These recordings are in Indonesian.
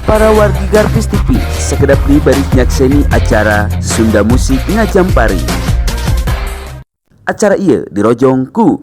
para wargi Garvis TV sekedap di bari nyakseni acara Sunda Musik Ngajampari. Acara iya dirojong ku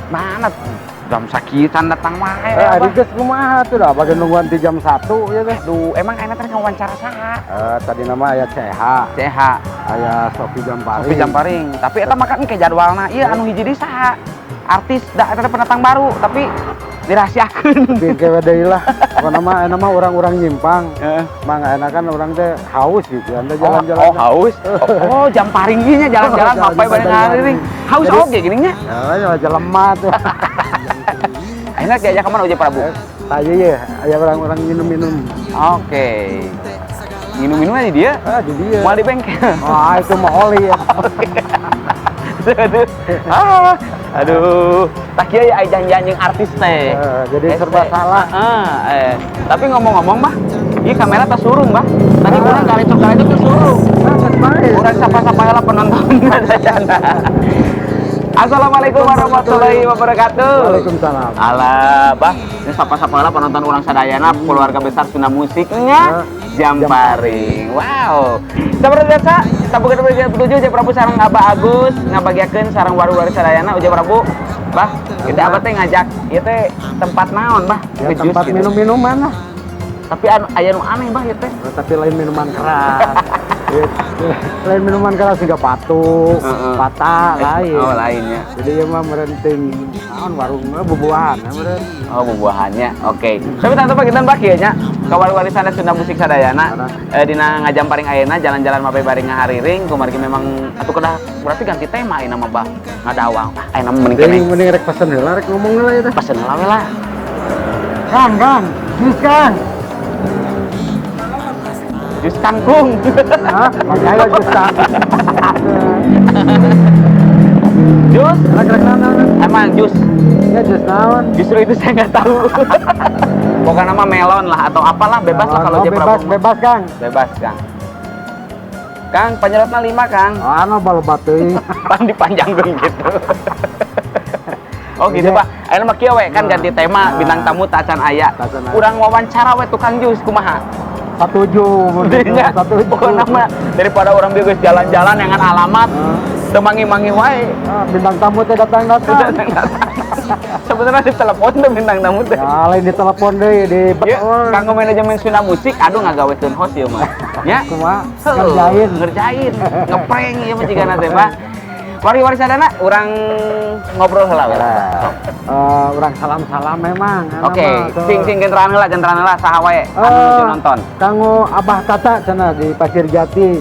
mana jam sakitan datang wae Adigas kumaha tuh dah bagian nungguan di jam 1 ya teh. Duh, emang enak teh wawancara saha? Tadi nama aya CH, aya Sofi Jamparing. Tapi eta mah kan ke jadwalna. Ieu anu hiji di saha? Artis da eta pendatang baru, tapi dirahasiakeun. Bingke deui lah. Pokona mah orang-orang nyimpang. Mangga enak kan orang teh haus gitu. Anda jalan-jalan. Oh, haus. Oh, Jamparing ieu nya jalan-jalan sampai bade ngariring. Haus oge geuning nya. Ya, lemah tuh. Enak diajak ke mana Uje Prabu? Tanya ya, aya orang-orang minum-minum. Oke. Minum-minum aja dia? Di dia. Mau di bengkel? Itu mah oli ya. Aduh. Tak kira ya janji-janji artis teh. Jadi serba salah. Tapi ngomong-ngomong, Mbah, ini kamera tak surung, Mbah. Tadi kurang kali-kali itu surung. Kurang sapa-sapa lah penonton. Assalamualaikum warahmatullahi wabarakatuh. Waalaikumsalam. Alah, Bah, ini sapa-sapa lah penonton urang sadayana keluarga besar Sunda Musiknya Jamparing. Wow. Sabar biasa, sabar kita petujuh Uje Prabu sareng Abah Agus ngabagiakeun sareng warga sadayana Uje Prabu. Bah, kita abah teh ngajak ieu teh tempat naon, Bah? Ya, tempat minum-minuman lah. Tapi aya nu aneh, Bah, ieu teh. Tapi lain minuman keras. Lain minuman keras juga patuk, patah lain. Oh, lainnya. Jadi ya mah merenting naon warungna bubuahan meureun. Oh, bubuahannya. Oke. Tapi tante pagitan Mbah kieu nya. Kawal-walisan Sunda Musik Sadayana dina Ngajamparing ayeuna jalan-jalan mape bari ngahariring kumargi memang atuh kedah berarti ganti tema ayeuna mah Bah. Ngadawang. Ayeuna mending keneh. Mending rek pesen heula rek ngomong heula ya teh. Pesen heula we lah. Kang, jus Kang. Jus kangkung. Hah? Makanya jus kangkung. Jus? Rek naon? Emang jus? Ya jus naon? Justru itu saya nggak tahu. Pokoknya nama melon lah atau apalah bebas lah kalau bebas Kang. Bebas Kang. Kang penyerotnya 5 Kang. Anu balebat teuing. Pan dipanjangkeun gitu. Oh gitu Pak. Ayeuna mah kieu we kan ganti tema bintang tamu tacan aya. Urang wawancara we tukang jus kumaha? Setuju. Pokoknya mah daripada orang bieu geus jalan-jalan dengan alamat teu mangi-mangi wae. Bintang tamu teh datang-datang. Sebenarnya di telepon tuh bintang tamu teh. Ya, lain di telepon deui di kanggo manajemen Sunda Musik aduh ngagawekeun host ieu mah. Nya? Kumaha? Ngerjain. Ngeprank ieu mah jigana teh mah. Wari-wari sadana urang ngobrol heula we. Urang salam-salam memang. Oke, sing genteran heula saha wae anu nonton. Kanggo Abah Tata cenah di Pasir Jati.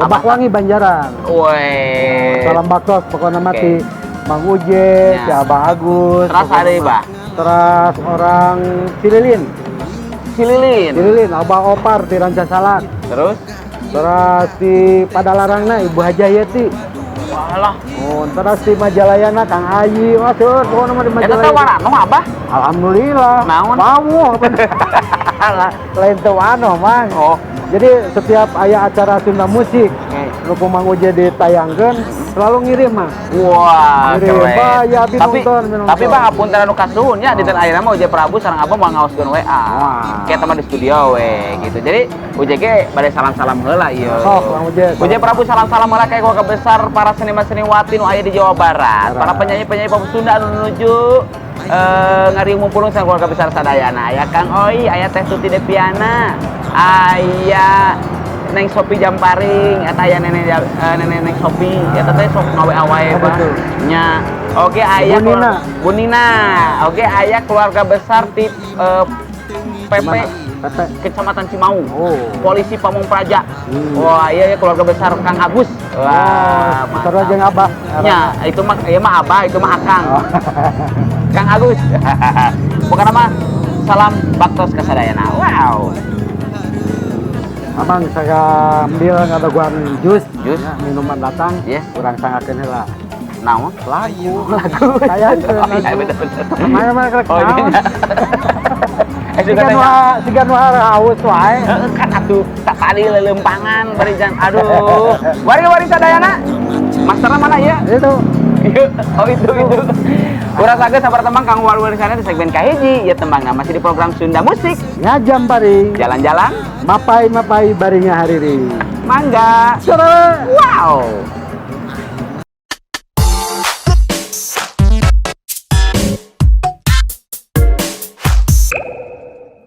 Lebak Wangi Banjaran. Woi. Salam baksos pokokna mah ti Mang Uje, si Abah Agus. Terus ada Bah. Terus orang Cililin, Abah Opar di Rancasalat. Terus di Padalarangna Ibu Hajayati. Walah. Terus di Majalayana Kang Ayi. Masuk pokokna mah di Majalayana. Eta warano Abah? Alhamdulillah. Naon? Mau. Lain teu anu, Mang. Oh. Jadi setiap aya acara Sunda Musik, nu Mang Uje ditayangkeun selalu ngirim mah. Wah, keren. Ya, tapi Bang apunten anu kasuhun nya dinten ayeuna mah Uje Prabu sareng Abah mau ngaoskeun WA. Kayak teman di studio we gitu. Jadi Uje ge bade salam-salam heula ieu. Uje Prabu salam-salam heula ka keluarga besar para seniman-seniwati nu aya di Jawa Barat. Para penyanyi-penyanyi pop Sunda anu nuju ngariung mumpulung sareng keluarga besar sadayana. Aya Kang Oi, aya Teh Tuti Depiana, aya Neng Sopi Jamparing, eta aya nenek Sopi, eta teh sok ngawe awae Bah. Nya. Oke aya Bunina. Oke aya keluarga besar tip PP Kecamatan Cimaung. Oh. Polisi Pamung Praja. Wah, iya keluarga besar Kang Agus. Wah, besar aja yang Abah. Ya, itu mah Abah, itu mah Akang. Kang Agus. Bukan nama salam baktos kasadayana. Wow. Abang saya ambil ngadaguan jus. Jus? Ya, minuman datang. Yes. Kurang sangakeun heula. Naon? Lagu. Saya itu. Oh, iya betul. Namanya mah kerek Oh, naon. iya. Siga nu haus wae. Kan atuh tak tadi lelempangan barijan. Aduh. Wari sadayana. Masterna mana ya? Itu. Oh itu. Urang sageus sabar tembang Kang Wari sana di segmen kahiji ya tembangna masih di program Sunda Musik. Ngajam bari. Jalan-jalan Mapai barinya hariri. mangga. Saudara. Wow.